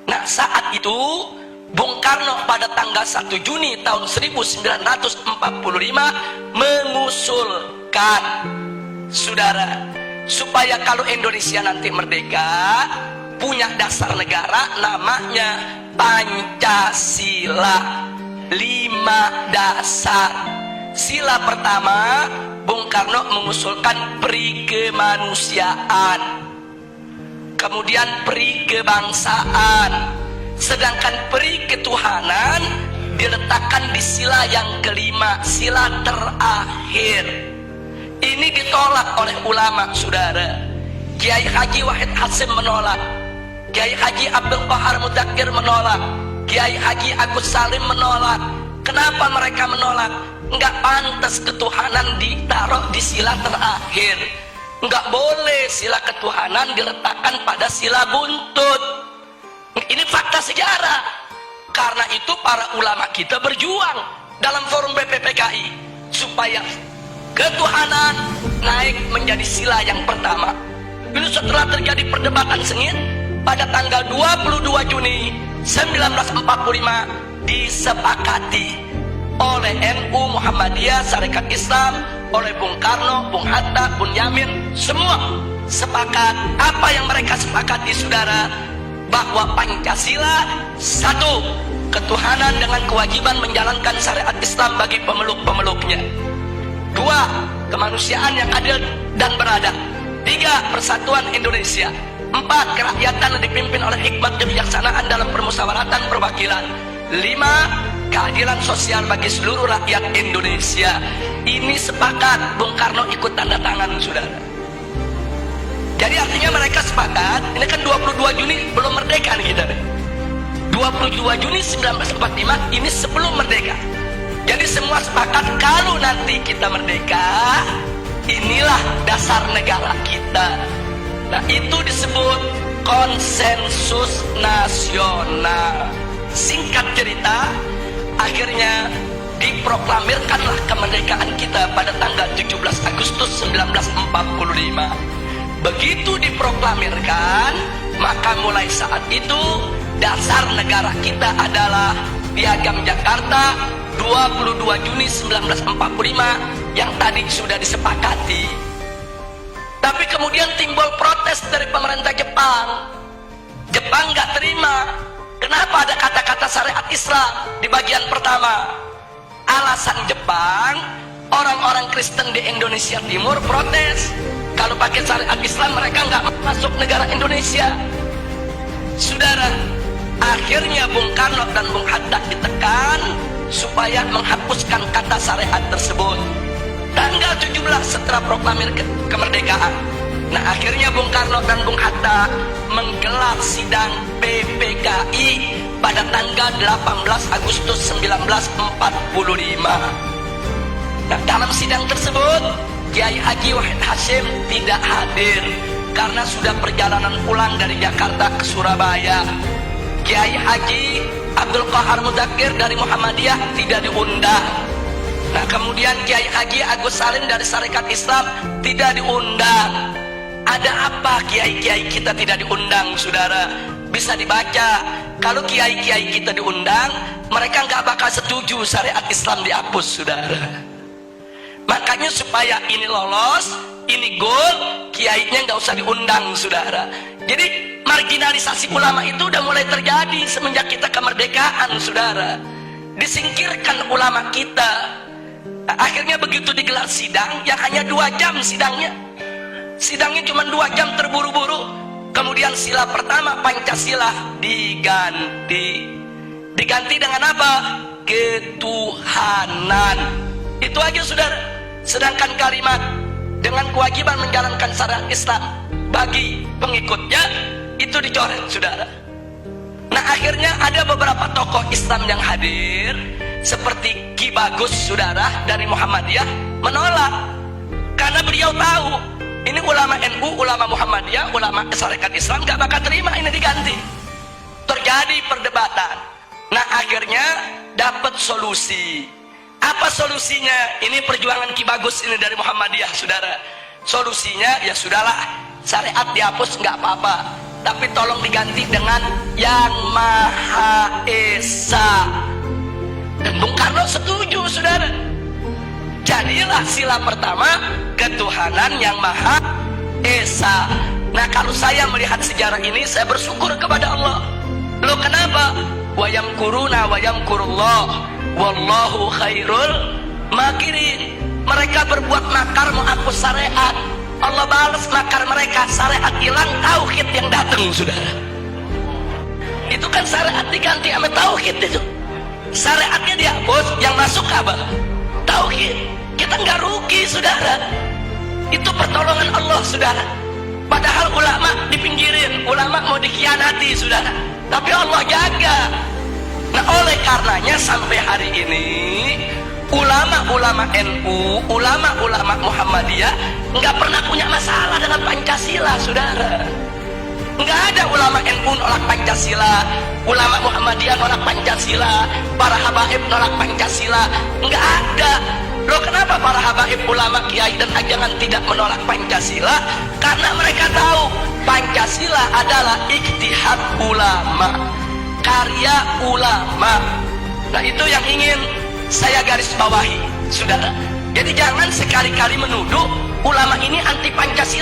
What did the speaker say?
Nah, saat itu Bung Karno pada tanggal 1 Juni tahun 1945 mengusulkan, saudara, supaya kalau Indonesia nanti merdeka punya dasar negara namanya Pancasila. 5 dasar. Sila pertama, Bung Karno mengusulkan peri kemanusiaan, kemudian peri kebangsaan, sedangkan peri ketuhanan diletakkan di sila yang kelima, sila terakhir. Ini ditolak oleh ulama, saudara. Kiai Haji Wahid Hasyim menolak, Kiai Haji Abdul Qahar Mudakir menolak, Kiai Haji Agus Salim menolak. Kenapa mereka menolak? Enggak pantas ketuhanan ditaruh di sila terakhir. Enggak boleh sila ketuhanan diletakkan pada sila buntut. Ini fakta sejarah. Karena itu para ulama kita berjuang dalam forum BPPKI supaya ketuhanan naik menjadi sila yang pertama. Lalu setelah terjadi perdebatan sengit, pada tanggal 22 Juni 1945 disepakati oleh NU, Muhammadiyah, Sarekat Islam, oleh Bung Karno, Bung Hatta, Bung Yamin, semua sepakat. Apa yang mereka sepakati, saudara? Bahwa Pancasila, satu, ketuhanan dengan kewajiban menjalankan syariat Islam bagi pemeluk-pemeluknya. Dua, kemanusiaan yang adil dan beradab. Tiga, persatuan Indonesia. Empat, kerakyatan yang dipimpin oleh hikmat kebijaksanaan dalam permusyawaratan perwakilan. Lima, keadilan sosial bagi seluruh rakyat Indonesia. Ini sepakat, Bung Karno ikut tanda tangan, saudara. Jadi artinya mereka sepakat. Ini kan 22 Juni belum merdeka nih kita. 22 Juni 1945 ini sebelum merdeka. Jadi semua sepakat kalau nanti kita merdeka, inilah dasar negara kita. Nah, itu disebut konsensus nasional. Singkat cerita, akhirnya diproklamirkanlah kemerdekaan kita pada tanggal 17 Agustus 1945. Begitu diproklamirkan, maka mulai saat itu dasar negara kita adalah Piagam Jakarta 22 Juni 1945 yang tadi sudah disepakati. Tapi kemudian timbul protes dari pemerintah Jepang. Jepang nggak terima. Kenapa ada kata-kata syariat Islam di bagian pertama? Alasan Jepang, orang-orang Kristen di Indonesia Timur protes. Kalau pakai syariat Islam mereka nggak masuk negara Indonesia. Saudara, akhirnya Bung Karno dan Bung Hatta ditekan supaya menghapuskan kata syariat tersebut. Tanggal 17 setelah proklamir kemerdekaan. Nah, akhirnya Bung Karno dan Bung Hatta menggelar sidang PPKI pada tanggal 18 Agustus 1945. Nah, dalam sidang tersebut Kiai Haji Wahid Hasyim tidak hadir karena sudah perjalanan pulang dari Jakarta ke Surabaya. Kiai Haji Abdul Qahar Mudakir dari Muhammadiyah tidak diundang. Nah, kemudian Kiai Haji Agus Salim dari Sarekat Islam tidak diundang. Ada apa kiai-kiai kita tidak diundang, saudara? Bisa dibaca. Kalau kiai-kiai kita diundang, mereka nggak bakal setuju syariat Islam dihapus, saudara. Makanya supaya ini lolos, ini goal, kiainya nggak usah diundang, saudara. Jadi marginalisasi ulama itu udah mulai terjadi semenjak kita kemerdekaan, saudara. Disingkirkan ulama kita. Nah, akhirnya begitu digelar sidang yang hanya 2 jam sidangnya cuma 2 jam, terburu-buru. Kemudian sila pertama Pancasila diganti dengan apa? Ketuhanan. Itu aja, saudara. Sedangkan kalimat dengan kewajiban menjalankan syariat Islam bagi pengikutnya itu dicoret, saudara. Nah, akhirnya ada beberapa tokoh Islam yang hadir seperti Ki Bagus, saudara, dari Muhammadiyah menolak karena beliau tahu ini ulama NU, ulama Muhammadiyah, ulama Sarekat Islam gak bakal terima ini diganti. Terjadi perdebatan. Nah, akhirnya dapat solusi. Apa solusinya? Ini perjuangan Ki Bagus ini dari Muhammadiyah, saudara. Solusinya ya sudahlah, syariat dihapus nggak apa-apa. tapi tolong diganti dengan Yang Maha Esa. Dan Bung Karno setuju, saudara. Jadilah sila pertama ketuhanan Yang Maha Esa. Nah, kalau saya melihat sejarah ini, saya bersyukur kepada Allah. Loh, kenapa? Wa yamkuruna wa yamkurullah wallahu khairul makirin. Mereka berbuat makar menghapus syariat, Allah balas makar mereka. Syariat hilang, tauhid yang datang, saudara. Itu kan syariat diganti sama tauhid itu. Syariatnya dihapus, yang masuk apa? Tauhid. Kita nggak rugi, saudara. Itu pertolongan Allah, saudara. Padahal ulama dipinggirin, ulama mau dikhianati, saudara. Tapi Allah jaga. Nah, oleh karenanya sampai hari ini ulama-ulama NU, ulama-ulama Muhammadiyah nggak pernah punya masalah dengan Pancasila, saudara. Nggak ada ulama NU nolak Pancasila, ulama Muhammadiyah nolak Pancasila, para habaib nolak Pancasila. Nggak ada. Loh, kenapa para habaib, ulama, kiai dan ajangan tidak menolak Pancasila? Karena mereka tahu Pancasila adalah ijtihad ulama, karya ulama. Nah, itu yang ingin saya garis bawahi, saudara. Jadi jangan sekali-kali menuduh ulama ini anti Pancasila.